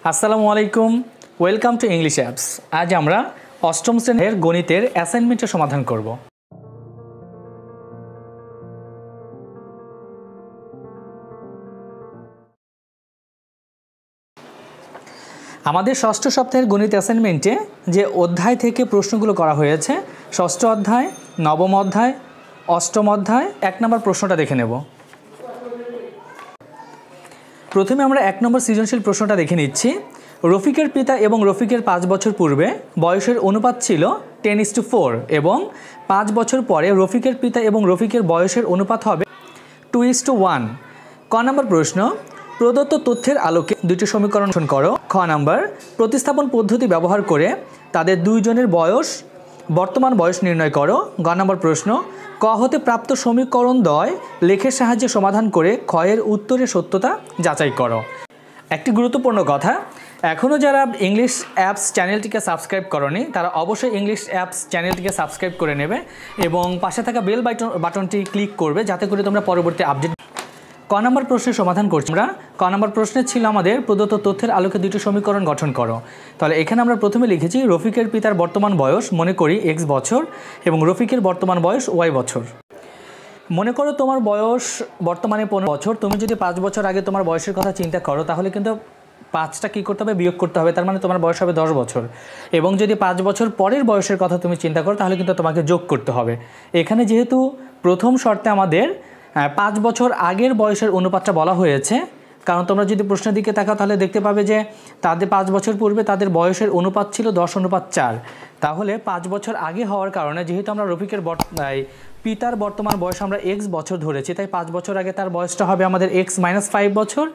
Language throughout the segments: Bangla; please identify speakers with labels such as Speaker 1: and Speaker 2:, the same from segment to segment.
Speaker 1: আসসালামু আলাইকুম, ওয়েলকাম টু ইংলিশ অ্যাপস। আজ আমরা অষ্টম শ্রেণীর গণিতের অ্যাসাইনমেন্টের সমাধান করব। আমাদের ষষ্ঠ সপ্তাহের গণিত অ্যাসাইনমেন্টে যে অধ্যায় থেকে প্রশ্নগুলো করা হয়েছে, ষষ্ঠ অধ্যায়, নবম অধ্যায়, অষ্টম অধ্যায়, 1 নম্বর প্রশ্নটা দেখে নেব। প্রথমে আমরা 1 নম্বর সৃজনশীল প্রশ্নটা দেখে নিচ্ছি। রফিকের পিতা এবং রফিকের 5 বছর পূর্বে বয়সের অনুপাত ছিল 10:4 এবং 5 বছর পরে রফিকের পিতা এবং রফিকের বয়সের অনুপাত হবে 2:1। ক নম্বর প্রশ্ন, প্রদত্ত তথ্যের আলোকে দুটি সমীকরণ গঠন করো। খ নম্বর, প্রতিস্থাপন পদ্ধতি ব্যবহার করে তাদের দুইজনের বর্তমান বয়স নির্ণয় করো। গ নম্বর প্রশ্ন, ক হতে প্রাপ্ত সমীকরণদ্বয় লেখের সাহায্যে সমাধান করে ক্ষয়ের উত্তরের সত্যতা যাচাই করো। একটি গুরুত্বপূর্ণ কথা, এখনও যারা ইংলিশ অ্যাপস চ্যানেলটিকে সাবস্ক্রাইব করনি তারা অবশ্যই ইংলিশ অ্যাপস চ্যানেলটিকে সাবস্ক্রাইব করে নেবে এবং পাশে থাকা বেল বাটনটি ক্লিক করবে যাতে করে তোমরা পরবর্তী আপডেট। ক নম্বর প্রশ্নের সমাধান করছি আমরা। ক নম্বর প্রশ্নে ছিল আমাদের প্রদত্ত তথ্যের আলোকে দুটি সমীকরণ গঠন করো। তাহলে এখানে আমরা প্রথমে লিখেছি রফিকের পিতার বর্তমান বয়স মনে করি x বছর এবং রফিকের বর্তমান বয়স y বছর। মনে করো তোমার বয়স বর্তমানে 15 বছর। তুমি যদি 5 বছর আগে তোমার বয়সের কথা চিন্তা করো তাহলে কিন্তু 5টা কী করতে হবে, বিয়োগ করতে হবে, তার মানে তোমার বয়স হবে 10 বছর। এবং যদি 5 বছর পরের বয়সের কথা তুমি চিন্তা করো তাহলে কিন্তু তোমাকে যোগ করতে হবে। এখানে যেহেতু প্রথম শর্তে আমাদের 5 বছর আগের বয়সের অনুপাতটা বলা হয়েছে, কারণ তোমরা যদি প্রশ্নের দিকে তাকাও তাহলে দেখতে পাবে যে তাদের 5 বছর পূর্বে তাদের বয়সের অনুপাত ছিল 10:4। তাহলে 5 বছর আগে হওয়ার কারণে যেহেতু আমরা রফিকের পিতার বর্তমান বয়স আমরা x বছর ধরেছি, তাই 5 বছর আগে তার বয়সটা হবে আমাদের x-5 বছর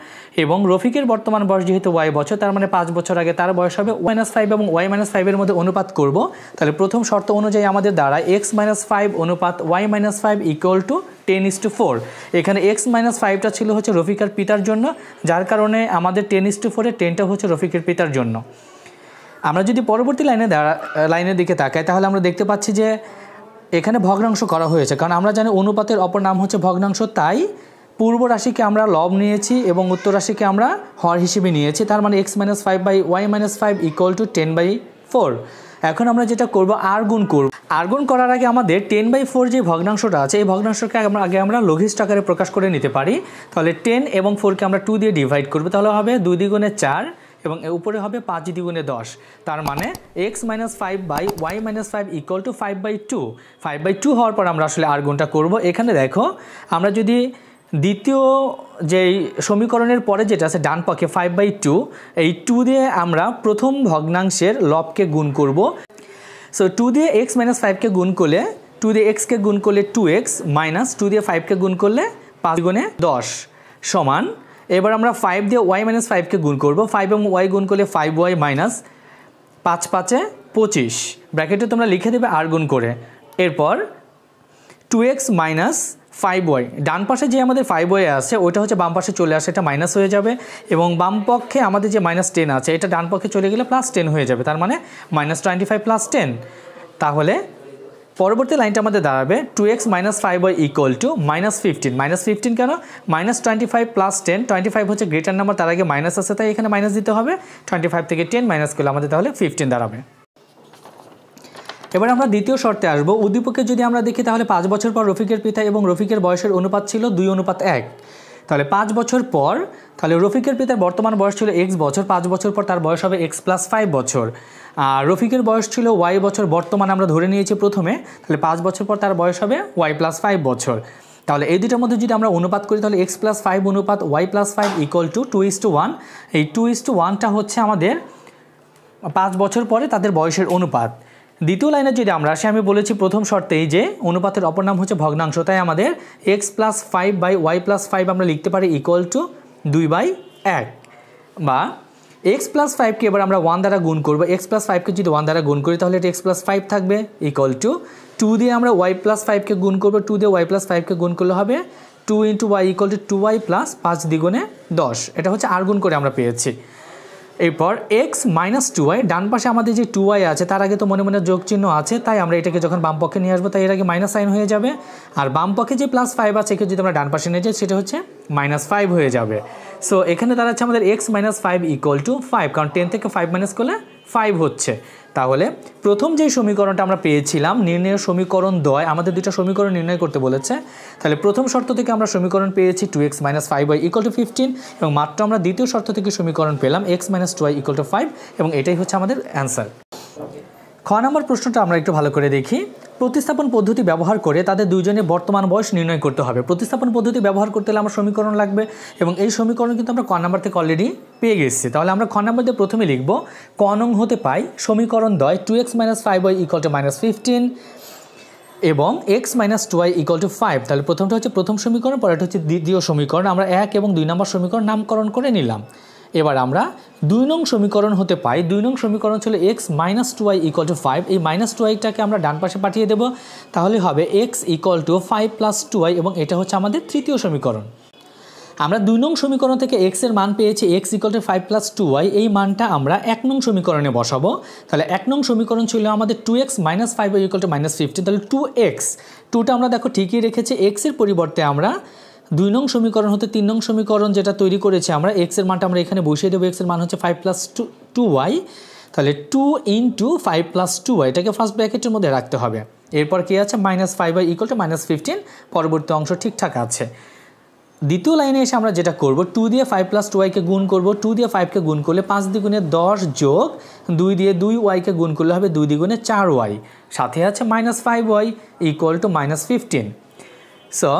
Speaker 1: এবং রফিকের বর্তমান বয়স যেহেতু y বছর, তার মানে 5 বছর আগে তার বয়স হবে y-5 এবং y-5 মধ্যে অনুপাত করব। তাহলে প্রথম শর্ত অনুযায়ী আমাদের দ্বারা x-5 অনুপাত y-5 = 10:4। এখানে x-5টা ছিল হচ্ছে রফিকের পিতার জন্য, যার কারণে আমাদের 10:4 10টা হচ্ছে রফিকের পিতার জন্য। আমরা যদি পরবর্তী লাইনের দিকে তাকাই তাহলে আমরা দেখতে পাচ্ছি যে এখানে ভগ্নাংশ করা হয়েছে, কারণ আমরা জানি অনুপাতের অপর নাম হচ্ছে ভগ্নাংশ, তাই পূর্ব রাশিকে আমরা লব নিয়েছি এবং উত্তর রাশিকে আমরা হর হিসেবে নিয়েছি। তার মানে x-5/y-5 = 10/4। এখন আমরা যেটা করব আর গুণ করব। আর গুণ করার আগে আমাদের 10/4 যে ভগ্নাংশটা আছে এই ভগ্নাংশকে আমরা লঘিষ্ঠ আকারে প্রকাশ করে নিতে পারি। তাহলে 10 এবং 4কে আমরা 2 দিয়ে ডিভাইড করব, তাহলে হবে 2 দ্বিগুণে 4 এবং উপরে হবে 5 দ্বিগুণে 10। তার মানে x-5/y-5 = 5/2। 5/2 হওয়ার পর আমরা আসলে আর গুণটা করব। এখানে দেখো আমরা যদি দ্বিতীয় যেই সমীকরণের পরে যেটা আছে ডান পক্ষে 5/2, এই 2 দিয়ে আমরা প্রথম ভগ্নাংশের লবকে গুণ করব। সো 2 দিয়ে x-5কে গুণ করলে 2 দিয়ে x-কে গুণ করলে 2x মাইনাস 2 দিয়ে 5কে গুণ করলে 5 গুণে 10 সমান। এবার আমরা 5 দিয়ে y-5কে গুণ করব। 5 এবং y গুণ করলে 5y মাইনাস 5×5 = 25। ব্র্যাকেটে তোমরা লিখে দেবে আর গুণ করে। এরপর 2x মাইনাস 5y, ডান পাশে যে আমাদের 5y আছে ওইটা হচ্ছে বাম পাশে চলে আসে, এটা মাইনাস হয়ে যাবে এবং বাম পক্ষে আমাদের যে -10 আছে এটা ডান পক্ষে চলে গেলে +10 হয়ে যাবে, তার মানে -25 + 10। তাহলে পরবর্তী লাইনটা আমাদের দাঁড়াবে 2x - 5y = -15। -15 কেন? -25 + 10, 25 হচ্ছে গ্রেটার নাম্বার, তার আগে মাইনাস আছে তাই এখানে মাইনাস দিতে হবে। 25 থেকে 10 মাইনাস করলে আমাদের তাহলে 15 দাঁড়াবে। এবার আমরা দ্বিতীয় শর্তে আসবো। উদ্দীপকে যদি আমরা দেখি তাহলে 5 বছর পর রফিকের পিতা এবং রফিকের বয়সের অনুপাত ছিল 2:1। তাহলে 5 বছর পর তাহলে রফিকের পিতার বর্তমান বয়স ছিল x বছর, 5 বছর পর তার বয়স হবে x+5 বছর। আর রফিকের বয়স ছিল y বছর, বর্তমান আমরা ধরে নিয়েছি প্রথমে, তাহলে 5 বছর পর তার বয়স হবে y+5 বছর। তাহলে এই দুটার মধ্যে যদি আমরা অনুপাত করি তাহলে x+5 অনুপাত y+5 = 2:1। এই 2:1টা হচ্ছে আমাদের 5 বছর পরে তাদের বয়সের অনুপাত। দ্বিতীয় লাইনে যদি আমরা আসি, আমি বলেছি প্রথম শর্তেই যে অনুপাতের অপর নাম হচ্ছে ভগ্নাংশ, তাই আমাদের x+5/y+5 আমরা লিখতে পারি = 2/1 বা x+5কে এবার আমরা 1 দ্বারা গুণ করব। x+5কে যদি 1 দ্বারা গুণ করি তাহলে এটা x+5 থাকবে = 2 দিয়ে আমরা y+5কে গুণ করব। 2 দিয়ে y+5কে গুণ করলে হবে 2 × y = 2y + 5 দ্বিগুণে 10। এটা হচ্ছে আর গুণ করে আমরা পেয়েছি। এরপর এক্স মাইনাস টু ওয়াই, ডান পাশে আমাদের যে টু ওয়াই আছে তার আগে তো মনে মনে যোগ চিহ্ন আছে, তাই আমরা এটাকে যখন বাম পক্ষে নিয়ে আসবো তাই এর আগে মাইনাস সাইন হয়ে যাবে, আর বাম পক্ষে যে প্লাস ফাইভ আছে একে যদি আমরা ডান পাশে নিয়ে যাই সেটা হচ্ছে মাইনাস ফাইভ হয়ে যাবে। সো এখানে দাঁড়াচ্ছে আমাদের x minus five equal to five, কারণ 10 থেকে 5 মাইনাস করলে 5 হচ্ছে। তাহলে প্রথম যেই সমীকরণটা আমরা পেয়েছিলাম নির্ণয়ের সমীকরণ দ্বয়, আমাদের দুটো সমীকরণ নির্ণয় করতে বলেছে, তাহলে প্রথম শর্ত থেকে আমরা সমীকরণ পেয়েছি 2x minus 5y equal to 15, এবং মাত্র আমরা দ্বিতীয় শর্ত থেকে সমীকরণ পেলাম x minus 2y equal to 5, এবং এটাই হচ্ছে আমাদের অ্যান্সার। খ নম্বর প্রশ্নটা আমরা একটু ভালো করে দেখি। প্রতিস্থাপন পদ্ধতি ব্যবহার করে তাদের দুইজনের বর্তমান বয়স নির্ণয় করতে হবে। প্রতিস্থাপন পদ্ধতি ব্যবহার করতে হলে আমার সমীকরণ লাগবে, এবং এই সমীকরণ কিন্তু আমরা ক নম্বর থেকে অলরেডি পেয়ে গেছি। তাহলে আমরা খ নম্বর দিয়ে প্রথমে লিখব ক নং হতে পাই সমীকরণ দ্বয় 2x minus 5y equal to minus 15 এবং x minus 2y equal to 5। তাহলে প্রথমটা হচ্ছে প্রথম সমীকরণ, পরেরটা হচ্ছে দ্বিতীয় সমীকরণ। আমরা 1 এবং 2 নম্বর সমীকরণ নামকরণ করে নিলাম। এবার আমরা 2 নং সমীকরণ হতে পাই, 2 নং সমীকরণ ছিল x minus 2y equal to 5। এই মাইনাস 2yটাকে আমরা ডান পাশে পাঠিয়ে দেব, তাহলে হবে x equal to 5 plus 2y, এবং এটা হচ্ছে আমাদের তৃতীয় সমীকরণ। আমরা 2 নং সমীকরণ থেকে x এর মান পেয়েছি x equal to 5 plus 2y, এই মানটা আমরা 1 নং সমীকরণে বসাবো। তাহলে 1 নং সমীকরণ ছিল আমাদের 2x minus 5y equal to minus 15, তাহলে 2x, 2টা আমরা দেখো ঠিকই রেখেছি, x এর পরিবর্তে আমরা 2 নং সমীকরণ হতে 3 নং সমীকরণ যেটা তৈরি করেছি আমরা, x এর মানটা আমরা এখানে বসিয়ে দেবো, x এর মান হচ্ছে 5 প্লাস 2y, তাহলে 2 ইন্টু 5 প্লাস 2y, এটাকে ফার্স্ট ব্র্যাকেটের মধ্যে রাখতে হবে। এরপর কি আছে minus 5y equal to minus 15, পরবর্তী অংশ ঠিকঠাক আছে। দ্বিতীয় লাইনে এসে আমরা যেটা করব 2 দিয়ে 5 প্লাস 2yকে গুণ করব, 2 দিয়ে 5কে গুণ করলে 5 দ্বিগুণে 10 যোগ 2 দিয়ে 2yকে গুণ করলে হবে 2 দ্বিগুণে 4y, সাথে আছে minus 5y equal to minus 15। So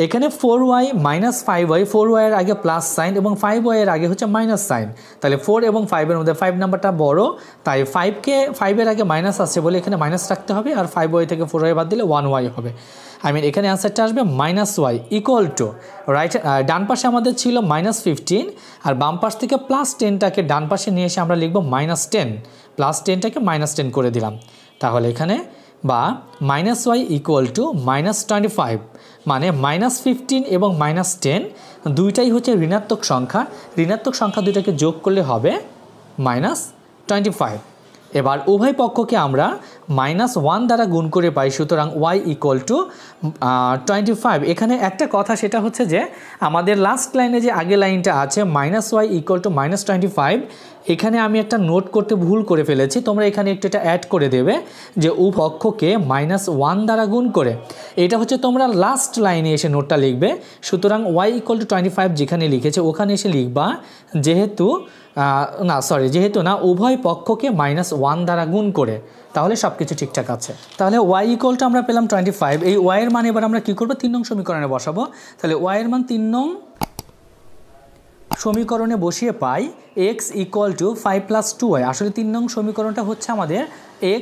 Speaker 1: এখানে 4y মাইনাস 5y, 4y এর আগে প্লাস সাইন এবং 5y এর আগে হচ্ছে মাইনাস সাইন, তাহলে 4 এবং 5 এর মধ্যে 5 নাম্বারটা বড়, তাই 5 এর আগে মাইনাস আসছে বলে এখানে মাইনাস রাখতে হবে, আর 5y থেকে 4y বাদ দিলে 1y হবে। এখানে অ্যান্সারটা আসবে minus Y equal to, right ডান পাশে আমাদের ছিল মাইনাস 15, আর বাম পাশ থেকে প্লাস 10টাকে ডান পাশে নিয়ে এসে আমরা লিখব মাইনাস 10, প্লাস 10টাকে মাইনাস 10 করে দিলাম। তাহলে এখানে বা minus Y equal to minus 25, মানে মাইনাস 15 এবং মাইনাস 10 দুইটাই হচ্ছে ঋণাত্মক সংখ্যা, ঋণাত্মক সংখ্যা দুইটাকে যোগ করলে হবে মাইনাস 25। এবার উভয় পক্ষকে আমরা -1 দ্বারা গুণ করে পাই, সুতরাং y ইকুয়াল টু 25। এখানে একটা কথা সেটা হচ্ছে যে আমাদের লাস্ট লাইনে যে আগে লাইনটা আছে -y ইকুয়াল টু -25, এখানে আমি একটা নোট করতে ভুল করে ফেলেছি, তোমরা এখানে একটু এটা অ্যাড করে দেবে যে উভয় পক্ষকে -1 দ্বারা গুণ করে, এটা হচ্ছে তোমরা লাস্ট লাইনে এসে নোটটা লিখবে। সুতরাং y ইকুয়াল টু 25 যেখানে লিখেছে ওখানে এসে লিখবা যেহেতু না উভয় পক্ষকে -1 দ্বারা গুণ করে, তাহলে সব কিছু ঠিকঠাক আছে। তাহলে y ইকুয়াল টু আমরা পেলাম 25, এই y এর মান এবার আমরা কী করবো 3 নং সমীকরণে বসাবো। তাহলে y এর মান 3 নং সমীকরণে বসিয়ে পাই x equal to 5 plus 2y, আসলে 3 নং সমীকরণটা হচ্ছে আমাদের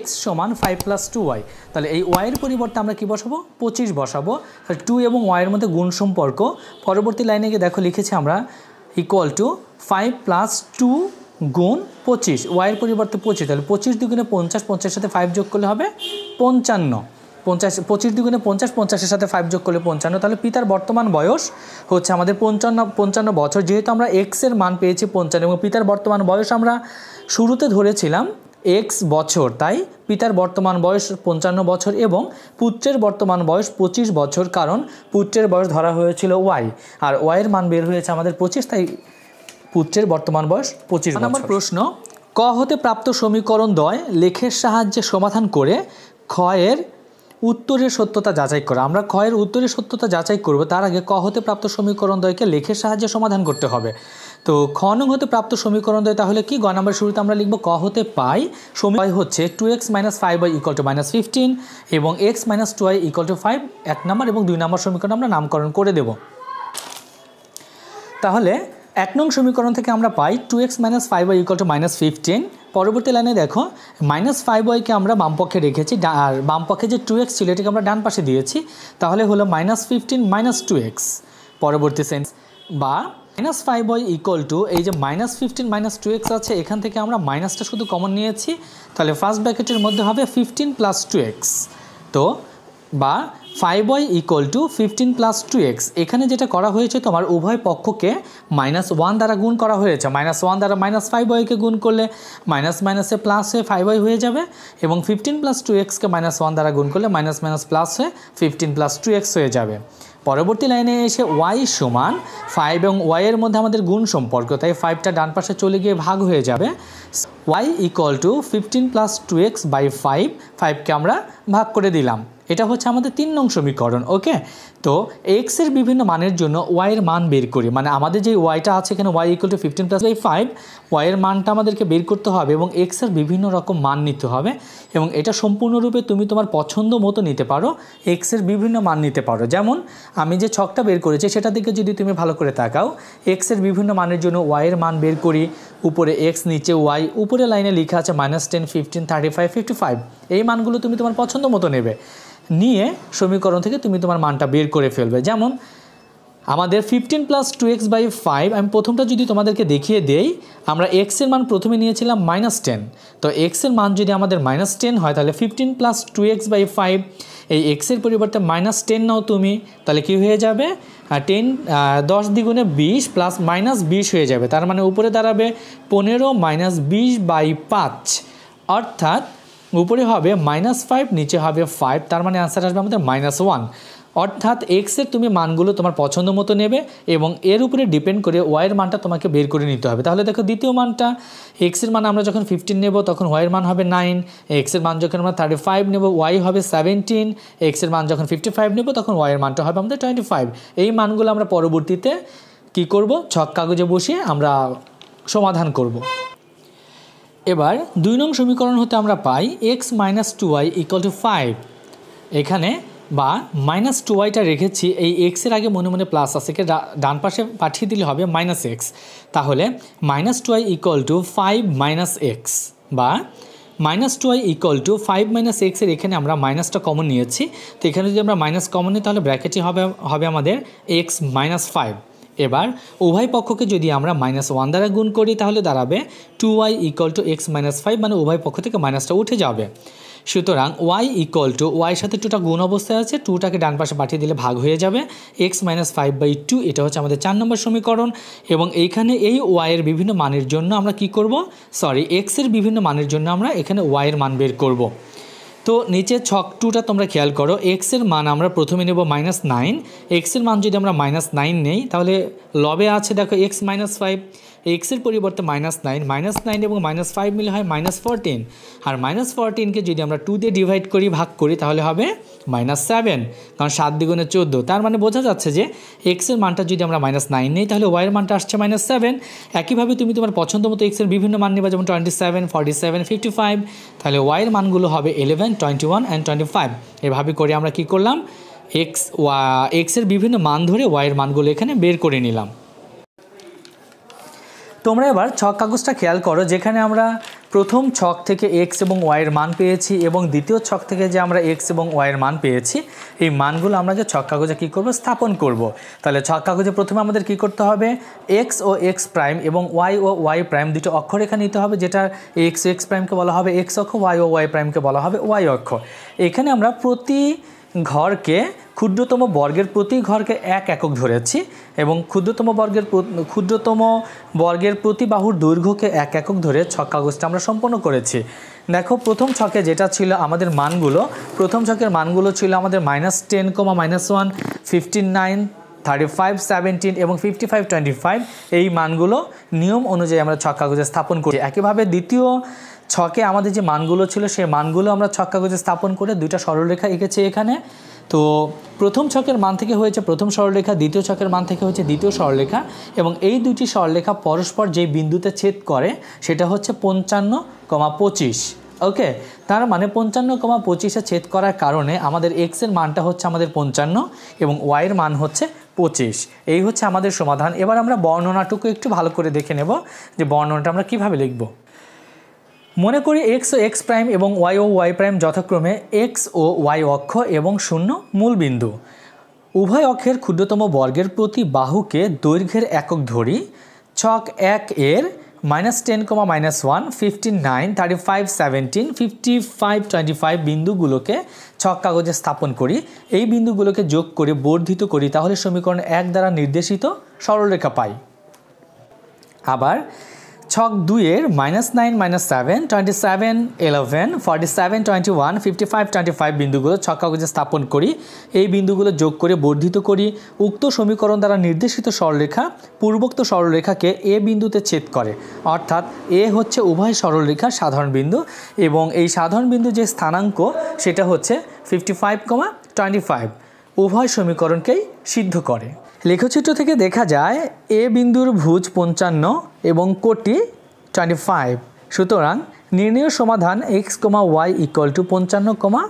Speaker 1: x সমান 5 প্লাস 2y, তাহলে এই y এর পরিবর্তে আমরা কি বসাবো 25 বসাবো। তাহলে 2 এবং y এর মধ্যে গুণ সম্পর্ক, পরবর্তী লাইনে গিয়ে দেখো লিখেছি আমরা ইকুয়াল টু 5 প্লাস 2 গুণ 25, y এর পরিবর্তে 25, তাহলে 25 দ্বিগুণে 50, 50 সাথে 5 যোগ করলে হবে 55, 25 দ্বিগুণে 50, 50-এর সাথে 5 যোগ করলে 55, তাহলে পিতার বর্তমান বয়স হচ্ছে আমাদের 55 বছর। যেহেতু আমরা x এর মান পেয়েছি 55 এবং পিতার বর্তমান বয়স আমরা শুরুতে ধরেছিলাম x বছর, তাই পিতার বর্তমান বয়স 55 বছর এবং পুত্রের বর্তমান বয়স 25 বছর, কারণ পুত্রের বয়স ধরা হয়েছিল y, আর y এর মান বের হয়েছে আমাদের 25, তাই পুত্রের বর্তমান বয়স 25 বছর। নম্বর প্রশ্ন, ক হতে প্রাপ্ত সমীকরণ দ্বয় লেখের সাহায্যে সমাধান করে ক্ষয়ের উত্তরের সত্যতা যাচাই করা। আমরা ক্ষয়ের উত্তরের সত্যতা যাচাই করব, তার আগে ক হতে প্রাপ্ত সমীকরণ দ্বয়কে লেখের সাহায্যে সমাধান করতে হবে। তো খ নং হতে প্রাপ্ত সমীকরণ দ্বয় তাহলে কি, গ নম্বর শুরুতে আমরা লিখব ক হতে পাই সমীকরণ হচ্ছে 2x minus 5y equal to minus 15 এবং x minus 2y equal to 5, 1 নম্বর এবং 2 নম্বর সমীকরণ আমরা নামকরণ করে দেব। তাহলে 1 নং সমীকরণ থেকে আমরা পাই 2x minus 5y equal to minus 15, পরবর্তী লাইনে দেখো -5yকে আমরা বাম পক্ষে রেখেছি, আর বাম পক্ষে যে 2x ছিল এটাকে আমরা ডান পাশে দিয়েছি, তাহলে হলো -15 মাইনাস 2x। পরবর্তী সেন্স বা -5y ইকুয়াল টু এই যে -15 মাইনাস 2x আছে, এখান থেকে আমরা মাইনাসটা শুধু কমন নিয়েছি, তাহলে ফার্স্ট ব্র্যাকেটের মধ্যে হবে 15 প্লাস 2x। তো বা 5y equal to 15 plus 2x। এখানে যেটা করা হয়েছে তোমার উভয় পক্ষকে -1 দ্বারা গুণ করা হয়েছে। -1 দ্বারা -5yকে গুণ করলে মাইনাস মাইনাসে প্লাস হয়ে 5y হয়ে যাবে এবং 15 প্লাস 2xকে -1 দ্বারা গুণ করলে মাইনাস মাইনাস প্লাস হয়ে 15 প্লাস 2x হয়ে যাবে। পরবর্তী লাইনে এসে y সমান 5 এবং y এর মধ্যে আমাদের গুণ সম্পর্ক, তাই 5টা ডান পাশে চলে গিয়ে ভাগ হয়ে যাবে। y equal to 15 plus 2x by 5কে আমরা ভাগ করে দিলাম। এটা হচ্ছে আমাদের 3 নং সমীকরণ। ওকে, তো x এর বিভিন্ন মানের জন্য y এর মান বের করি, মানে আমাদের যে yটা আছে এখানে y equal to 15 plus by 5, y এর মানটা আমাদেরকে বের করতে হবে এবং x এর বিভিন্ন রকম মান নিতে হবে এবং এটা সম্পূর্ণরূপে তুমি তোমার পছন্দ মতো নিতে পারো, x এর বিভিন্ন মান নিতে পারো। যেমন আমি যে ছকটা বের করেছি সেটা দিকে যদি তুমি ভালো করে তাকাও, x এর বিভিন্ন মানের জন্য y এর মান বের করি, উপরে x নিচে y, উপরে লাইনে লেখা আছে -10 15 35 55। এই মানগুলো তুমি তোমার পছন্দ মতো নেবে, নিয়ে সমীকরণ থেকে তুমি তোমার মানটা বের করে ফেলবে। যেমন আমাদের 15 প্লাস 2x বাই 5, আমি প্রথমটা যদি তোমাদেরকে দেখিয়ে দেই, আমরা x এর মান প্রথমে নিয়েছিলাম -10, তো x এর মান যদি আমাদের -10 হয় তাহলে 15 প্লাস 2x বাই 5, এই x এর পরিবর্তে -10 নাও তুমি, তাহলে কি হয়ে যাবে 10 দ্বিগুণে 20 প্লাস -20 হয়ে যাবে, তার মানে উপরে দাঁড়াবে 15 - 20 বাই 5, অর্থাৎ উপরে হবে -5 নিচে হবে 5, তার মানে আনসার আসবে আমাদের -1। অর্থাৎ x এর তুমি মানগুলো তোমার পছন্দ মতো নেবে এবং এর উপরে ডিপেন্ড করে y এর মানটা তোমাকে বের করে নিতে হবে। তাহলে দেখো দ্বিতীয় মানটা, x এর মান আমরা যখন 15 নেব তখন y এর মান হবে 9, x এর মান যখন আমরা 35 নেব y হবে 17, x এর মান যখন 55 নেব তখন y এর মানটা হবে আমাদের 25। এই মানগুলো আমরা পরবর্তীতে কি করব, ছক কাগজে বসিয়ে আমরা সমাধান করব। এবার 2 নং সমীকরণ হতে আমরা পাই x - 2y = 5। এখানে বা -2yটা রেখেছি, এই x এর আগে মনে মনে প্লাস আছে, কে ডান পাশে পাঠিয়ে দিলে হবে -x। তাহলে -2y = 5 - x বা -2y = 5 - x এর এখানে আমরা মাইনাসটা কমন নিয়েছি, তো এখানে যদি আমরা মাইনাস কমন নিই তাহলে ব্র্যাকেটে হবে আমাদের x - 5। এবার উভয় পক্ষকে যদি আমরা -1 দ্বারা গুণ করি তাহলে দাঁড়াবে 2y = x - 5, মানে উভয় পক্ষ থেকে মাইনাসটা উঠে যাবে। সুতরাং y y সাথে 2টা গুণ অবস্থায় আছে, 2টাকে ডান পাশে পাঠিয়ে দিলে ভাগ হয়ে যাবে x - 5/2। এটা হচ্ছে আমাদের 4 নম্বর সমীকরণ এবং এইখানে এই y এর বিভিন্ন মানের জন্য আমরা কি করব, x এর বিভিন্ন মানের জন্য আমরা এখানে y এর মান বের করব। তো নিচে ছক 2টা তোমরা খেয়াল করো, x এর মান আমরা প্রথমে নেব -9, x এর মান যদি আমরা -9 নেই তাহলে লবে আছে দেখো x - 5, x এর পরিবর্তে -9 এবং -5 মিলে হয় -14, আর -14কে যদি আমরা 2 দিয়ে ডিভাইড করি, ভাগ করি, তাহলে হবে -7, কারণ 7 দ্বিগুণে 14, তার মানে বোঝা যাচ্ছে যে x এর মানটা যদি আমরা -9 নেই তাহলে y এর মানটা আসছে -7। একইভাবে তুমি তোমার পছন্দ মতো x এর বিভিন্ন মান নেবা, যেমন 27 47 55, তাহলে y এর মানগুলো হবে 11 21 and 25। এভাবে করে আমরা কি করলাম, x এর বিভিন্ন মান ধরে y এর মানগুলো এখানে বের করে নিলাম। তোমরা এবার ছক কাগজটা খেয়াল করো, যেখানে আমরা প্রথম ছক থেকে x এবং y এর মান পেয়েছি এবং দ্বিতীয় ছক থেকে যে আমরা x এবং y এর মান পেয়েছি, এই মানগুলো আমরা যে ছক কাগজে কী করব, স্থাপন করব। তাহলে ছক কাগজে প্রথমে আমাদের কি করতে হবে, x ও x প্রাইম এবং y ও y প্রাইম দুটো অক্ষরেখা নিতে হবে, যেটা x ও x প্রাইমকে বলা হবে x অক্ষ, y ও y প্রাইমকে বলা হবে y অক্ষ। এখানে আমরা প্রতি ঘরকে, ক্ষুদ্রতম বর্গের প্রতি ঘরকে 1 একক ধরেছি এবং ক্ষুদ্রতম বর্গের প্রতি বাহুর দৈর্ঘ্যকে 1 একক ধরে ছক কাগজটা আমরা সম্পন্ন করেছি। দেখো প্রথম ছকে যেটা ছিল আমাদের মানগুলো, প্রথম ছকের মানগুলো ছিল আমাদের -10, -1 59 35 17 এবং 55 25। এই মানগুলো নিয়ম অনুযায়ী আমরা ছক কাগজে স্থাপন করি। একইভাবে দ্বিতীয় ছকে আমাদের যে মানগুলো ছিল সেই মানগুলো আমরা ছক কাগজে স্থাপন করে 2টা সরলরেখা এঁকেছি এখানে। তো প্রথম ছকের মান থেকে হয়েছে প্রথম সরলরেখা, দ্বিতীয় ছকের মান থেকে হচ্ছে দ্বিতীয় সরলরেখা এবং এই দুটি সরলরেখা পরস্পর যে বিন্দুতে ছেদ করে সেটা হচ্ছে 55,25। ওকে, তার মানে 55,25-এ ছেদ করার কারণে আমাদের x এর মানটা হচ্ছে আমাদের 55 এবং y এর মান হচ্ছে 25। এই হচ্ছে আমাদের সমাধান। এবার আমরা বর্ণনাটুকু একটু ভালো করে দেখে নেব যে বর্ণনাটা আমরা কিভাবে লিখব। মনে করি x ও x প্রাইম এবং y ও y প্রাইম যথাক্রমে x ও y অক্ষ এবং 0 মূলবিন্দু। উভয় অক্ষের ক্ষুদ্রতম বর্গের প্রতি বাহুকে দৈর্ঘ্যের একক ধরি। ছক 1 এর -10, -1, 59, 35, 17, 55, 25 বিন্দুগুলোকে ছক কাগজে স্থাপন করি, এই বিন্দুগুলোকে যোগ করে বর্ধিত করি, তাহলে সমীকরণ 1 দ্বারা নির্দেশিত সরলরেখা পাই। আবার ছক 2 এর -9, -7, 27, 11, 47, 21, 55, 25 বিন্দুগুলো ছক কাগজে স্থাপন করি, এই বিন্দুগুলো যোগ করে বর্ধিত করি। উক্ত সমীকরণ দ্বারা নির্দেশিত সরলরেখা পূর্বোক্ত সরলরেখাকে এ বিন্দুতে ছেদ করে, অর্থাৎ এ হচ্ছে উভয় সরলরেখার সাধারণ বিন্দু এবং এই সাধারণ বিন্দু যে স্থানাঙ্ক সেটা হচ্ছে 55, 25, উভয় সমীকরণকেই সিদ্ধ করে। লেখচিত্র থেকে দেখা যায় এ বিন্দুর ভুজ 55 এবং কোটি 25, সুতরাং নির্ণেয় সমাধান x, y = 55,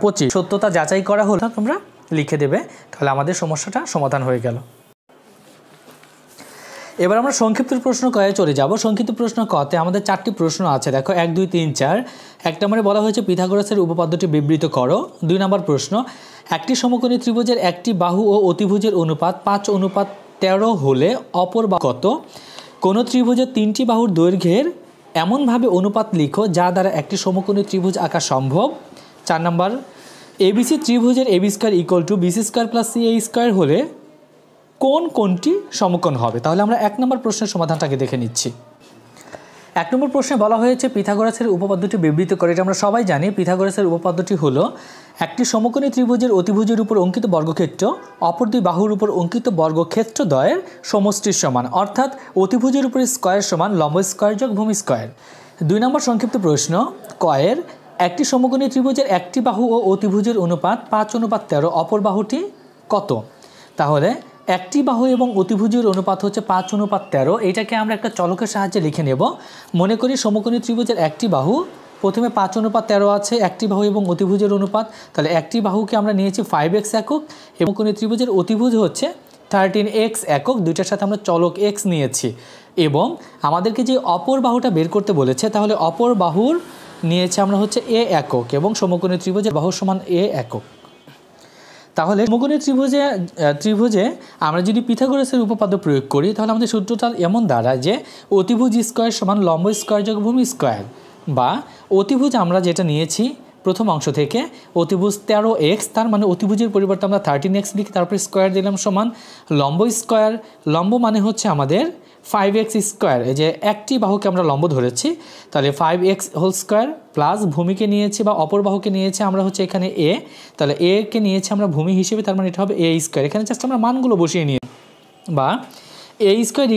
Speaker 1: 25। সত্যতা যাচাই করা হলো তোমরা লিখে দেবে, তাহলে আমাদের সমস্যাটা সমাধান হয়ে গেল। এবার আমরা সংক্ষিপ্ত প্রশ্ন কয়ে চলে যাব। সংক্ষিপ্ত প্রশ্ন কতে আমাদের 4টি প্রশ্ন আছে, দেখো 1, 2, 3, 4। 1 নম্বরে বলা হয়েছে পিথাগোরাসের উপপাদ্যটি বিবৃত করো। 2 নম্বর প্রশ্ন, একটি সমকোণী ত্রিভুজের একটি বাহু ও অতিভুজের অনুপাত 5:13 হলে অপর বাহু কত? কোন ত্রিভুজের 3টি বাহুর দৈর্ঘ্যের এমনভাবে অনুপাত লিখো যা দ্বারা একটি সমকোণী ত্রিভুজ আঁকা সম্ভব। 4 নম্বর, এবিসি ত্রিভুজের AB² = BC² + CA² হলে কোন কোণটি সমকোণ হবে? তাহলে আমরা 1 নম্বর প্রশ্নের সমাধানটাকে দেখে নিচ্ছি। 1 নম্বর প্রশ্নে বলা হয়েছে পিথাগোরাসের উপপাদ্যটি বিবৃত করে। এটা আমরা সবাই জানি। পিথাগোরাসের উপপাদ্যটি হলো একটি সমকোণী ত্রিভুজের অতিভুজের উপর অঙ্কিত বর্গক্ষেত্র অপর দুই বাহুর উপর অঙ্কিত বর্গক্ষেত্রদ্বয়ের সমষ্টির সমান, অর্থাৎ অতিভুজের উপর স্কয়ার সমান লম্ব স্কয়ার যোগ ভূমি স্কয়ার। 2 নম্বর সংক্ষিপ্ত প্রশ্ন কয়ের একটি সমকোণী ত্রিভুজের একটি বাহু ও অতিভুজের অনুপাত 5:13, অপর বাহুটি কত? তাহলে একটি বাহু এবং অতিভুজের অনুপাত হচ্ছে 5:13। এটাকে আমরা একটা চলকের সাহায্যে লিখে নেব। মনে করি সমকোণী ত্রিভুজের একটি বাহু, প্রথমে 5:13 আছে একটি বাহু এবং অতিভুজের অনুপাত, তাহলে একটি বাহুকে আমরা নিয়েছি 5x একক এবং কোণ ত্রিভুজের অতিভুজ হচ্ছে 13x একক, দুইটার সাথে আমরা চলক x নিয়েছি এবং আমাদেরকে যে অপর বাহুটা বের করতে বলেছে, তাহলে অপর বাহুর নিয়েছে আমরা হচ্ছে a একক এবং সমকোণী ত্রিভুজের বাহু সমান a একক। তাহলে সমকোণী ত্রিভুজে আমরা যদি পিথাগোরাসের উপপাদ্য প্রয়োগ করি তাহলে আমাদের সূত্রটা এমন দাঁড়ায় যে অতিভুজ স্কয়ার সমান লম্ব স্কয়ার যোগ ভূমি স্কয়ার, বা অতিভুজ আমরা যেটা নিয়েছি প্রথম অংশ থেকে অতিভুজ 13x, তার মানে অতিভুজের পরিবর্তে আমরা 13x লিখি, তারপরে স্কয়ার দিলাম সমান লম্ব স্কয়ার। লম্ব মানে হচ্ছে আমাদের 5x স্কয়ার, এই যে একটি বাহুকে আমরা লম্ব ধরেছি, তাহলে 5x হোল স্কয়ার প্লাস ভূমিকে নিয়েছি বা অপর বাহুকে নিয়েছি আমরা হচ্ছে এখানে a, তাহলে a কে নিয়েছি আমরা ভূমি হিসেবে, তার মানে এটা হবে a স্কয়ার। এখানে জাস্ট আমরা মানগুলো বসিয়ে নিই, বা a square =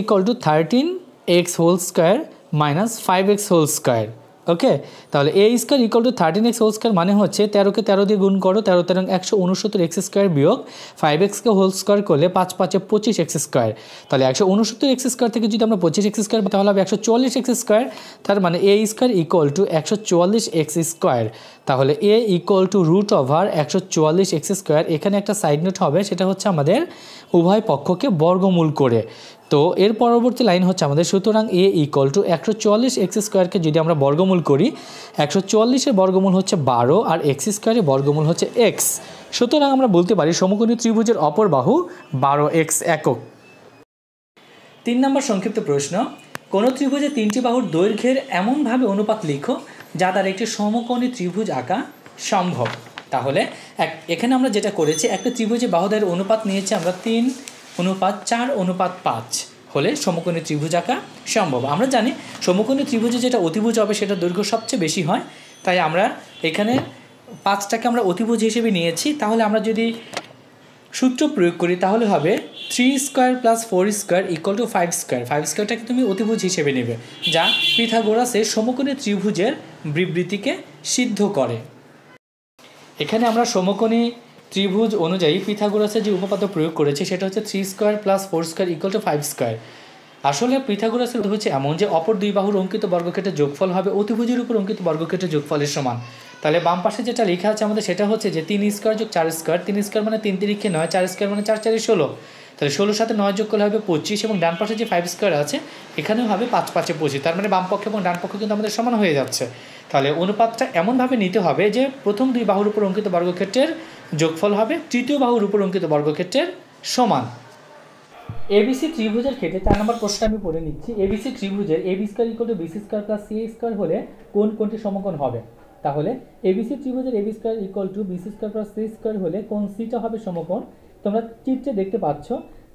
Speaker 1: 13x whole square minus 5x whole square. Okay, তাহলে a square = 13x whole square মানে হচ্ছে 13কে 13 দিয়ে গুণ করো, 13 13 169x স্কয়ার বিয়োগ 5xকে হোল স্কয়ার করলে 5 5 25x স্কয়ার। তাহলে 169x স্কয়ার থেকে যদি আমরা 25x স্কয়ার তাহলে হবে 144x স্কয়ার, তার মানে a স্কয়ার = 144x স্কয়ার। তাহলে a = √144x স্কয়ার। এখানে একটা সাইড নোট হবে, সেটা হচ্ছে আমাদের উভয় পক্ষকে বর্গমূল করে। তো এর পরবর্তী লাইন হচ্ছে আমাদের, সুতরাং a = 144x স্কয়ারকে যদি আমরা বর্গমূল করি, 144-এর বর্গমূল হচ্ছে 12 আর x স্কয়ারের বর্গমূল হচ্ছে x। সুতরাং আমরা বলতে পারি সমকোণী ত্রিভুজের অপর বাহু 12x একক। 3 নম্বর সংক্ষিপ্ত প্রশ্ন, কোন ত্রিভুজে 3টি বাহুর দৈর্ঘ্যের এমনভাবে অনুপাত লিখো যা দ্বারা একটি সমকোণী ত্রিভুজ আঁকা সম্ভব। তাহলে এখানে আমরা যেটা করেছি, একটা ত্রিভুজে বাহুদের অনুপাত নিয়েছি আমরা 3:4:5 হলে সমকোণী ত্রিভুজ আঁকা সম্ভব। আমরা জানি সমকোণী ত্রিভুজে যেটা অতিভুজ হবে সেটা দৈর্ঘ্য সবচেয়ে বেশি হয়, তাই আমরা এখানে 5টাকে আমরা অতিভুজ হিসেবে নিয়েছি। তাহলে আমরা যদি সূত্র প্রয়োগ করি তাহলে হবে 3² + 4² = 5²। 5²টাকে তুমি অতিভুজ হিসেবে নেবে, যা পিথাগোরাসের সমকোণী ত্রিভুজের বিবৃতিকে সিদ্ধ করে। এখানে আমরা সমকোণী ত্রিভুজ অনুযায়ী পিথাগোরাসের যে উপপাদ্য প্রয়োগ করেছি সেটা হচ্ছে 3² + 4² = 5²। আসলে পিথাগোরাসের হচ্ছে এমন যে অপর দুই বাহুর অঙ্কিত বর্গক্ষেত্রের যোগফল হবে অতিভুজের উপর অঙ্কিত বর্গক্ষেত্রের যোগফলের সমান। তাহলে বাম পাশে যেটা লেখা আছে আমাদের সেটা হচ্ছে যে 3² + 4², 3² মানে 3 3 9, 4² মানে 4 4 16, তাহলে 16 সাথে 9 যোগ করলে হবে 25 এবং ডান পাশে যে 5² আছে এখানেও হবে 5 5 25, তার মানে বাম পক্ষ এবং ডান পক্ষ কিন্তু আমাদের সমান হয়ে যাচ্ছে। তাহলে অনুপাতটা এমনভাবে নিতে হবে যে প্রথম দুই বাহুর উপর অঙ্কিত বর্গক্ষেত্রের যোগফল হবে তৃতীয় বাহুর উপর অঙ্কিত বর্গক্ষেত্রের সমান। এবিসি ত্রিভুজের ক্ষেত্রে 4 নম্বর প্রশ্ন আমি পড়ে নিচ্ছি। এবিসি ত্রিভুজের AB square equal to BC square plus C square হলে কোন কোনটি সমকোণ হবে? তাহলে এবিসি ত্রিভুজের AB square equal to BC square plus C square হলে কোন সিটা হবে সমকোণ? তোমরা চিত্রে দেখতে পাচ্ছ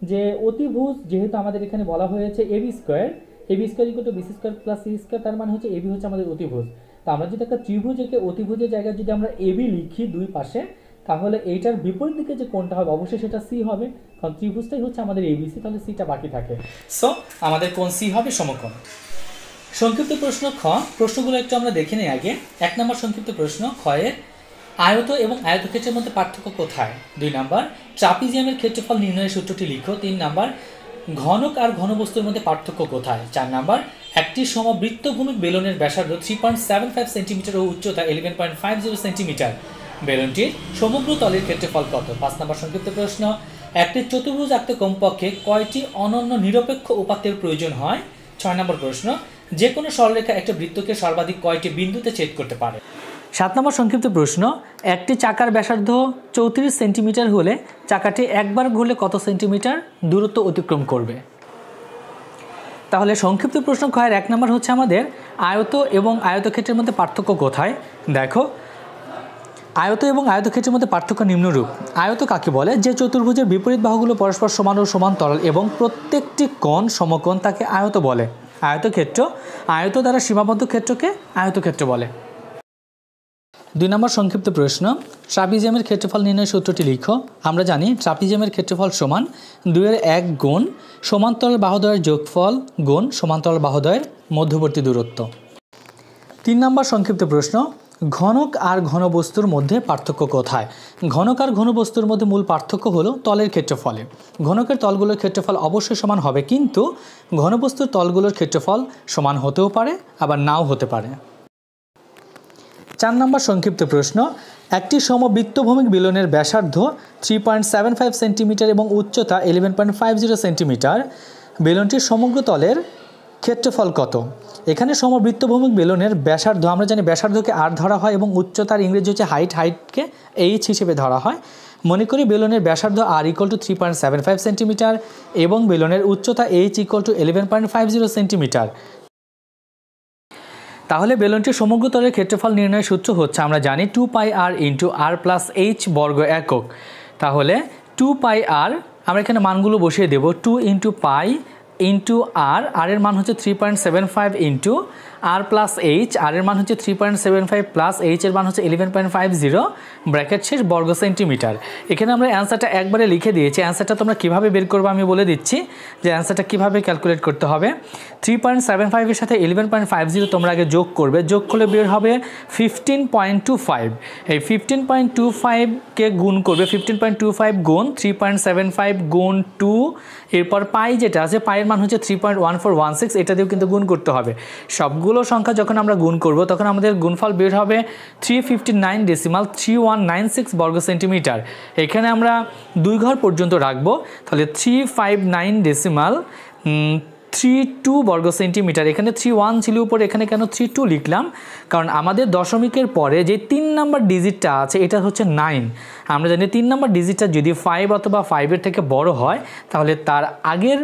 Speaker 1: যে অতিভুজ যেহেতু আমাদের এখানে বলা হয়েছে AB square equal to BC square plus C square, তার মানে হচ্ছে এবি হচ্ছে আমাদের অতিভুজ। তো আমরা যদি একটা ত্রিভুজ একে অতিভুজের জায়গায় যদি আমরা এবি লিখি দুই পাশে, তাহলে এইটার বিপরীত দিকে যে কোনটা হবে অবশ্যই সেটা সি হবে, কারণ ত্রিভুজটাই হচ্ছে আমাদের এবিসি, তাহলে সিটা বাকি থাকে। সো আমাদের কোন সি হবে সমকোণ। সংক্ষিপ্ত প্রশ্ন খ, প্রশ্নগুলো একটু আমরা দেখে নিই আগে। 1 নম্বর সংক্ষিপ্ত প্রশ্ন খয়ের আয়ত এবং আয়তক্ষেত্রের মধ্যে পার্থক্য কোথায়? 2 নম্বর ট্রাপিজিয়ামের ক্ষেত্রফল নির্ণয়ের সূত্রটি লিখো। 3 নম্বর ঘনক আর ঘনবস্তুর মধ্যে পার্থক্য কোথায়? 4 নম্বর একটি সমবৃত্তভূমিক বেলনের ব্যাসার্ধ 3.75 সেন্টিমিটার ও উচ্চতা 11.50 সেন্টিমিটার। বেলনটির সমগ্র তলের ক্ষেত্রফল কত? 5 নম্বর সংক্ষিপ্ত প্রশ্ন একটি চতুর্ভুজ আঁকতে কমপক্ষে কয়টি অনন্য নিরপেক্ষ উপাত্তের প্রয়োজন হয়? 6 নম্বর প্রশ্ন যে কোনো সরলরেখা একটা বৃত্তকে সর্বাধিক কয়টি বিন্দুতে ছেদ করতে পারে? 7 নম্বর সংক্ষিপ্ত প্রশ্ন একটি চাকার ব্যাসার্ধ 34 সেন্টিমিটার হলে চাকাটি একবার ঘুরলে কত সেন্টিমিটার দূরত্ব অতিক্রম করবে? তাহলে সংক্ষিপ্ত প্রশ্ন খয়ের 1 নম্বর হচ্ছে আমাদের আয়ত এবং আয়তক্ষেত্রের মধ্যে পার্থক্য কোথায়। দেখো আয়ত এবং আয়তক্ষেত্রের মধ্যে পার্থক্য নিম্নরূপ। আয়ত কাকে বলে? যে চতুর্ভুজের বিপরীত বাহুগুলো পরস্পর সমান ও সমান্তরাল এবং প্রত্যেকটি কোণ সমকোণ তাকে আয়ত বলে। আয়তক্ষেত্র আয়ত দ্বারা সীমাবদ্ধ ক্ষেত্রকে আয়তক্ষেত্র বলে। 2 নম্বর সংক্ষিপ্ত প্রশ্ন ট্রাপিজিয়ামের ক্ষেত্রফল নির্ণয়ের সূত্রটি লিখো। আমরা জানি ট্রাপিজিয়ামের ক্ষেত্রফল সমান 2 এর 1 গুণ সমান্তরাল বাহুদ্বয়ের যোগফল গুণ সমান্তরাল বাহুদ্বয়ের মধ্যবর্তী দূরত্ব। 3 নম্বর সংক্ষিপ্ত প্রশ্ন ঘনক আর ঘনবস্তুর মধ্যে পার্থক্য কোথায়? ঘনক আর ঘনবস্তুর মধ্যে মূল পার্থক্য হলো তলের ক্ষেত্রফলে। ঘনকের তলগুলোর ক্ষেত্রফল অবশ্যই সমান হবে, কিন্তু ঘনবস্তুর তলগুলোর ক্ষেত্রফল সমান হতেও পারে আবার নাও হতে পারে। 4 নম্বর সংক্ষিপ্ত প্রশ্ন একটি সমবৃত্তভূমিক বেলনের ব্যাসার্ধ 3.75 সেন্টিমিটার এবং উচ্চতা 11.50 সেন্টিমিটার। বেলনটির সমগ্র তলের ক্ষেত্রফল কত? এখানে সমবৃত্তভূমিক বেলনের ব্যাসার্ধ আমরা জানি ব্যাসার্ধকে আর ধরা হয় এবং উচ্চতার ইংরেজি হচ্ছে হাইটকে এইচ হিসেবে ধরা হয়। মনে করি বেলনের ব্যাসার্ধ আর ইকুয়াল টু 3.75 সেন্টিমিটার এবং বেলনের উচ্চতা এইচ ইকুয়াল টু 11.50 সেন্টিমিটার। তাহলে বেলনটির সমগ্র তলের ক্ষেত্রফল নির্ণয়ের সূত্র হচ্ছে আমরা জানি 2πr ইন্টু আর প্লাস এইচ বর্গ একক। তাহলে 2πr আমরা এখানে মানগুলো বসিয়ে দেব 2 ইন্টু পাই ইন্টু আর, আর এর মান হচ্ছে 3.75 ইন্টু আর প্লাস এইচ, আর এর মান হচ্ছে 3.75 প্লাস এইচ এর মান হচ্ছে 11.50 ব্র্যাকেট শেষ বর্গ সেন্টিমিটার। এখানে আমরা অ্যান্সারটা একবারে লিখে দিয়েছি। অ্যান্সারটা তোমরা কীভাবে বের করবে আমি বলে দিচ্ছি যে অ্যান্সারটা কীভাবে ক্যালকুলেট করতে হবে। 3.75 এর সাথে 11.50 তোমরা আগে যোগ করবে, যোগ করলে বের হবে 15.25। এই 15.25কে গুণ করবে, 15.25 গুণ 3.75 গুণ 2, এরপর পাই যেটা আছে পাইয়ের মান হচ্ছে 3.1416, এটা দিয়েও কিন্তু গুণ করতে হবে। সবগুলো সংখ্যা যখন আমরা গুণ করব তখন আমাদের গুণফল বের হবে 359.3196 বর্গ সেন্টিমিটার। এখানে আমরা 2 ঘর পর্যন্ত রাখবো, তাহলে 359.32 বর্গ সেন্টিমিটার। এখানে 31 ছিল উপরে, এখানে কেন 32 লিখলাম? কারণ আমাদের দশমিকের পরে যে 3 নম্বর ডিজিটটা আছে এটা হচ্ছে 9। আমরা জানি 3 নম্বর ডিজিটটা যদি 5 অথবা 5-এর থেকে বড় হয় তাহলে তার আগের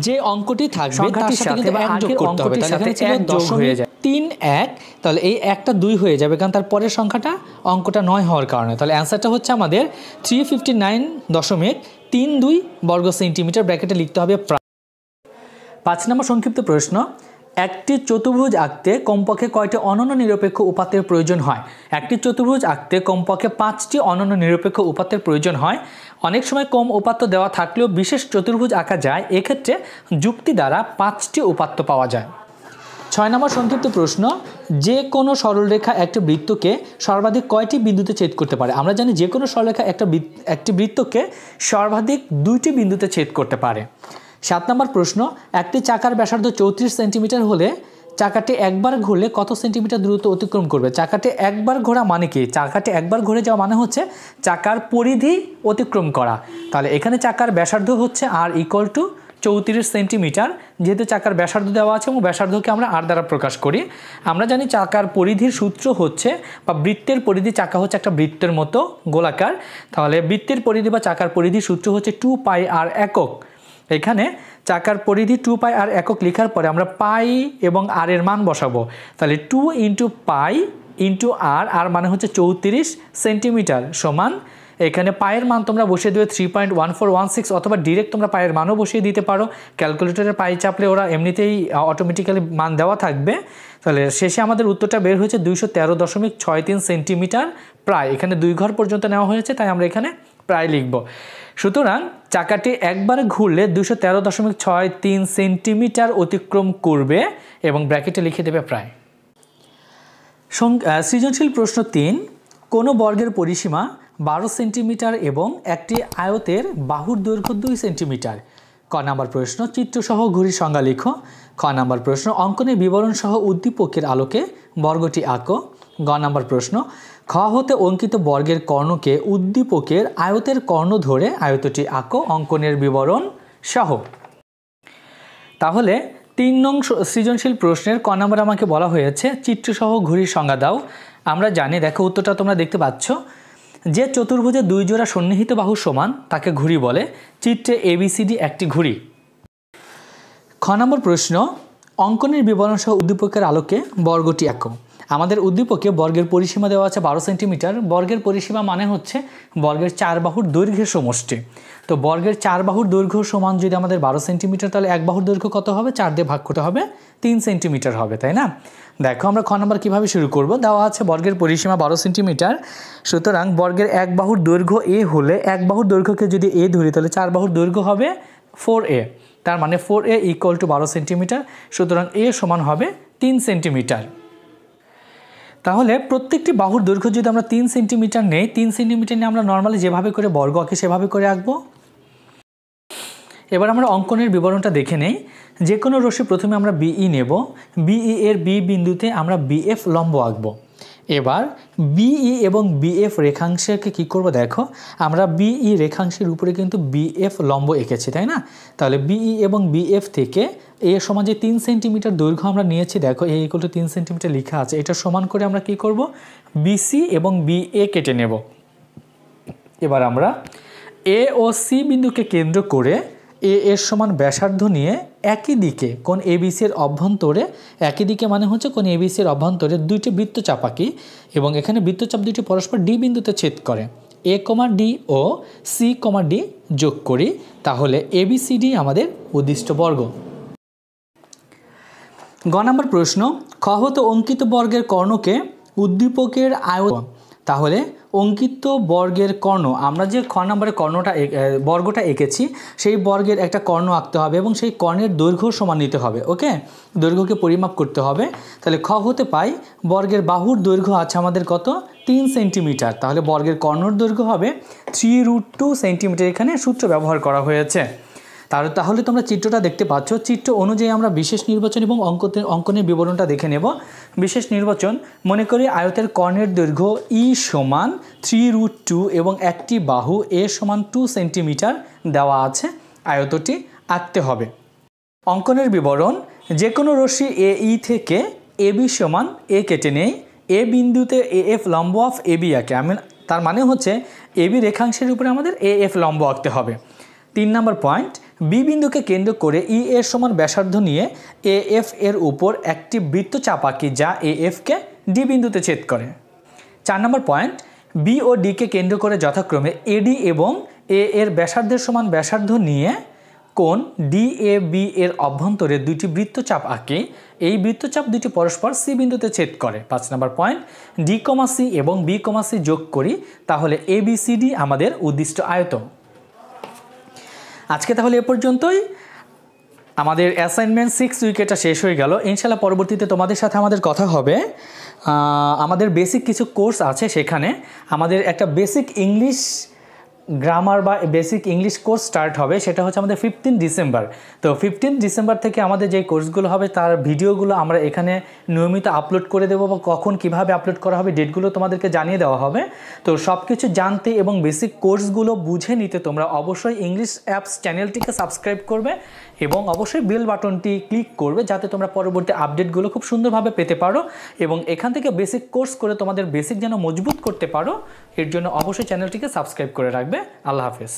Speaker 1: যে অঙ্কটি থাকবে তার সাথে কিন্তু 1 যোগ করতে হবে, তাহলে এখানে ছিল 10 হয়ে যায় 3 1, তাহলে এই একটা 2 হয়ে যাবে কারণ তার পরের সংখ্যাটা অঙ্কটা 9 হওয়ার কারণে। তাহলে অ্যান্সারটা হচ্ছে আমাদের 359.32 বর্গ সেন্টিমিটার, ব্র্যাকেটে লিখতে হবে। 5 নম্বর সংক্ষিপ্ত প্রশ্ন একটি চতুর্ভুজ আঁকতে কমপক্ষে কয়টি অনন্য নিরপেক্ষ উপাত্তের প্রয়োজন হয়? একটি চতুর্ভুজ আঁকতে কমপক্ষে 5টি অনন্য নিরপেক্ষ উপাত্তের প্রয়োজন হয়। অনেক সময় কম উপাত্ত দেওয়া থাকলেও বিশেষ চতুর্ভুজ আঁকা যায়, এক্ষেত্রে যুক্তি দ্বারা 5টি উপাত্ত পাওয়া যায়। 6 নম্বর সংক্ষিপ্ত প্রশ্ন যে কোনো সরলরেখা একটি বৃত্তকে সর্বাধিক কয়টি বিন্দুতে ছেদ করতে পারে? আমরা জানি যে কোনো সরলরেখা একটি বৃত্তকে সর্বাধিক 2টি বিন্দুতে ছেদ করতে পারে। 7 নম্বর প্রশ্ন একটি চাকার ব্যাসার্ধ 34 সেন্টিমিটার হলে চাকাটি একবার ঘুরলে কত সেন্টিমিটার দূরত্ব অতিক্রম করবে? চাকাটি একবার ঘোরা মানে কি? চাকাটি একবার ঘুরে যাওয়া মানে হচ্ছে চাকার পরিধি অতিক্রম করা। তাহলে এখানে চাকার ব্যাসার্ধ হচ্ছে আর ইকুয়াল টু 34 সেন্টিমিটার। যেহেতু চাকার ব্যাসার্ধ দেওয়া আছে এবং ব্যাসার্ধকে আমরা আর দ্বারা প্রকাশ করি। আমরা জানি চাকার পরিধির সূত্র হচ্ছে বা বৃত্তের পরিধি, চাকা হচ্ছে একটা বৃত্তের মতো গোলাকার, তাহলে বৃত্তের পরিধি বা চাকার পরিধির সূত্র হচ্ছে 2πr একক। এখানে চাকার পরিধি 2 পাই আর একক লেখার পরে আমরা পাই এবং আর এর মান বসাবো। তাহলে 2 × পাই × আর মানে হচ্ছে 34 সেন্টিমিটার সমান, এখানে পায়ের মান তোমরা বসিয়ে দেবে 3.1416 অথবা ডিরেক্ট তোমরা পায়ের মানও বসিয়ে দিতে পারো। ক্যালকুলেটরের পাই চাপলে ওরা এমনিতেই অটোমেটিক্যালি মান দেওয়া থাকবে। তাহলে শেষে আমাদের উত্তরটা বের হয়েছে 213.63 সেন্টিমিটার প্রায়। এখানে 2 ঘর পর্যন্ত নেওয়া হয়েছে, তাই আমরা এখানে প্রায় লিখব। সুতরাং চাকাটি একবার ঘুরলে 213.63 সেন্টিমিটার অতিক্রম করবে এবং ব্র্যাকেটে লিখে দেবে প্রায়। সৃজনশীল প্রশ্ন 3, কোনো বর্গের পরিসীমা 12 সেন্টিমিটার এবং একটি আয়তের বাহুর দৈর্ঘ্য 2 সেন্টিমিটার। ক নাম্বার প্রশ্ন, চিত্রসহ ঘড়ির সংজ্ঞা লিখো। খ নাম্বার প্রশ্ন, অঙ্কনের বিবরণ সহ উদ্দীপকের আলোকে বর্গটি আঁকো। গ নাম্বার প্রশ্ন, খ হতে অঙ্কিত বর্গের কর্ণকে উদ্দীপকের আয়তের কর্ণ ধরে আয়তটি আঁকো অঙ্কনের বিবরণ সহ। তাহলে 3 নং সৃজনশীল প্রশ্নের ক নাম্বার আমাকে বলা হয়েছে চিত্রসহ ঘড়ির সংজ্ঞা দাও। আমরা জানি, দেখো উত্তরটা তোমরা দেখতে পাচ্ছ, যে চতুর্ভুজে 2 জোড়া সন্নিহিত বাহু সমান তাকে ঘড়ি বলে। চিত্রে ABCD একটি ঘড়ি। খ নম্বর প্রশ্ন, অঙ্কনের বিবরণ সহ উদ্দীপকের আলোকে বর্গটি আঁকো। আমাদের উদ্দীপকে বর্গের পরিসীমা দেওয়া আছে 12 সেন্টিমিটার। বর্গের পরিসীমা মানে হচ্ছে বর্গের 4 বাহুর দৈর্ঘ্যের সমষ্টি। তো বর্গের 4 বাহুর দৈর্ঘ্য সমান যদি আমাদের 12 সেন্টিমিটার, তাহলে এক বাহুর দৈর্ঘ্য কত হবে? 4 দিয়ে ভাগ করতে হবে, 3 সেন্টিমিটার হবে, তাই না? দেখো আমরা খ নম্বর কীভাবে শুরু করব। দেওয়া আছে বর্গের পরিসীমা 12 সেন্টিমিটার। সুতরাং বর্গের এক বাহুর দৈর্ঘ্য A হলে এক বাহুর দৈর্ঘ্যকে যদি A ধরি তাহলে 4 বাহুর দৈর্ঘ্য হবে 4A। তার মানে 4A = 12 সেন্টিমিটার। সুতরাং A সমান হবে 3 সেন্টিমিটার। তাহলে প্রত্যেকটি বাহুর দৈর্ঘ্য যদি আমরা 3 সেন্টিমিটার নেই, 3 সেন্টিমিটার নিয়ে আমরা নর্মালি যেভাবে করে বর্গ আঁকি সেভাবে করে আঁকবো। এবার আমরা অঙ্কনের বিবরণটা দেখে নেই। যে কোনো রশ্মি প্রথমে আমরা BE নেব। BE এর B বিন্দুতে আমরা BF লম্ব আঁকবো। এবার BE এবং BF রেখাংশকে কী করব, দেখো আমরা BE রেখাংশের উপরে কিন্তু BF লম্ব এঁকেছি, তাই না? তাহলে BE এবং BF থেকে A সমান যে 3 সেন্টিমিটার দৈর্ঘ্য আমরা নিয়েছি, দেখো A = 3 সেন্টিমিটার লেখা আছে, এটা সমান করে আমরা কি করব, BC এবং BA কেটে নেব। এবার আমরা A ও C বিন্দুকে কেন্দ্র করে A এর সমান ব্যাসার্ধ নিয়ে একই দিকে কোণ ABC এর অভ্যন্তরে, একই দিকে মানে হচ্ছে কোণ ABC এর অভ্যন্তরে দুইটি বৃত্তচাপ আঁকি এবং এখানে বৃত্তচাপ দুইটি পরস্পর D বিন্দুতে ছেদ করে। A, D O C, D যোগ করি, তাহলে ABCD আমাদের উদ্দিষ্ট বর্গ। গ নম্বর প্রশ্ন, খ হতে অঙ্কিত বর্গের কর্ণকে উদ্দীপকের আয়তন। তাহলে অঙ্কিত বর্গের কর্ণ, আমরা যে খ নম্বরে বর্গটা এঁকেছি সেই বর্গের একটা কর্ণ আঁকতে হবে এবং সেই কর্ণের দৈর্ঘ্য সমান নিতে হবে। ওকে, দৈর্ঘ্যকে পরিমাপ করতে হবে। তাহলে খ হতে পাই বর্গের বাহুর দৈর্ঘ্য আছে আমাদের কত, 3 সেন্টিমিটার। তাহলে বর্গের কর্ণর দৈর্ঘ্য হবে 3√2 সেন্টিমিটার। এখানে সূত্র ব্যবহার করা হয়েছে। তাহলে তোমরা চিত্রটা দেখতে পাচ্ছ। চিত্র অনুযায়ী আমরা বিশেষ নির্বাচন এবং অঙ্কনের বিবরণটা দেখে নেব। বিশেষ নির্বাচন, মনে করি আয়তের কর্ণের দৈর্ঘ্য E সমান 3√2 এবং একটি বাহু A সমান 2 সেন্টিমিটার দেওয়া আছে, আয়তটি আঁকতে হবে। অঙ্কনের বিবরণ, যে কোনো রশ্মি AE থেকে AB সমান A কেটে নেই, A বিন্দুতে AF লম্ব অফ AB আঁকে। তার মানে হচ্ছে AB রেখাংশের উপরে আমাদের AF লম্ব আঁকতে হবে। 3 নম্বর পয়েন্ট, B বিন্দুকে কেন্দ্র করে E এর সমান ব্যাসার্ধ নিয়ে AF এর উপর একটি বৃত্তচাপ আঁকি যা AF কে D বিন্দুতে ছেদ করে। 4 নম্বর পয়েন্ট, B ও D কে কেন্দ্র করে যথাক্রমে AD এবং A এর ব্যাসার্ধের সমান ব্যাসার্ধ নিয়ে কোণ DAB এর অভ্যন্তরে দুইটি বৃত্তচাপ আঁকি। এই বৃত্তচাপ দুটি পরস্পর C বিন্দুতে ছেদ করে। 5 নম্বর পয়েন্ট, D, C এবং B, C যোগ করি, তাহলে ABCD আমাদের উদ্দিষ্ট আয়তন। আজকে তাহলে এ পর্যন্তই। আমাদের অ্যাসাইনমেন্ট 6 উইকেটা শেষ হয়ে গেল। ইনশাল্লাহ পরবর্তীতে তোমাদের সাথে আমাদের কথা হবে। আমাদের বেসিক কিছু কোর্স আছে, সেখানে আমাদের একটা বেসিক ইংলিশ গ্রামার বা বেসিক ইংলিশ কোর্স স্টার্ট হবে। সেটা হচ্ছে আমাদের 15 ডিসেম্বর। তো 15 ডিসেম্বর থেকে আমাদের যে কোর্সগুলো হবে তার ভিডিওগুলো আমরা এখানে নিয়মিত আপলোড করে দেবো, বা কখন কিভাবে আপলোড করা হবে ডেটগুলো তোমাদেরকে জানিয়ে দেওয়া হবে। তো সব কিছু জানতে এবং বেসিক কোর্সগুলো বুঝে নিতে তোমরা অবশ্যই ইংলিশ অ্যাপস চ্যানেলটিকে সাবস্ক্রাইব করবে এবং অবশ্যই বেল বাটনটি ক্লিক করবে, যাতে তোমরা পরবর্তী আপডেটগুলো খুব সুন্দরভাবে পেতে পারো এবং এখান থেকে বেসিক কোর্স করে তোমাদের বেসিক যেন মজবুত করতে পারো, এর জন্য অবশ্যই চ্যানেলটিকে সাবস্ক্রাইব করে রাখবে। আল্লাহ হাফেজ।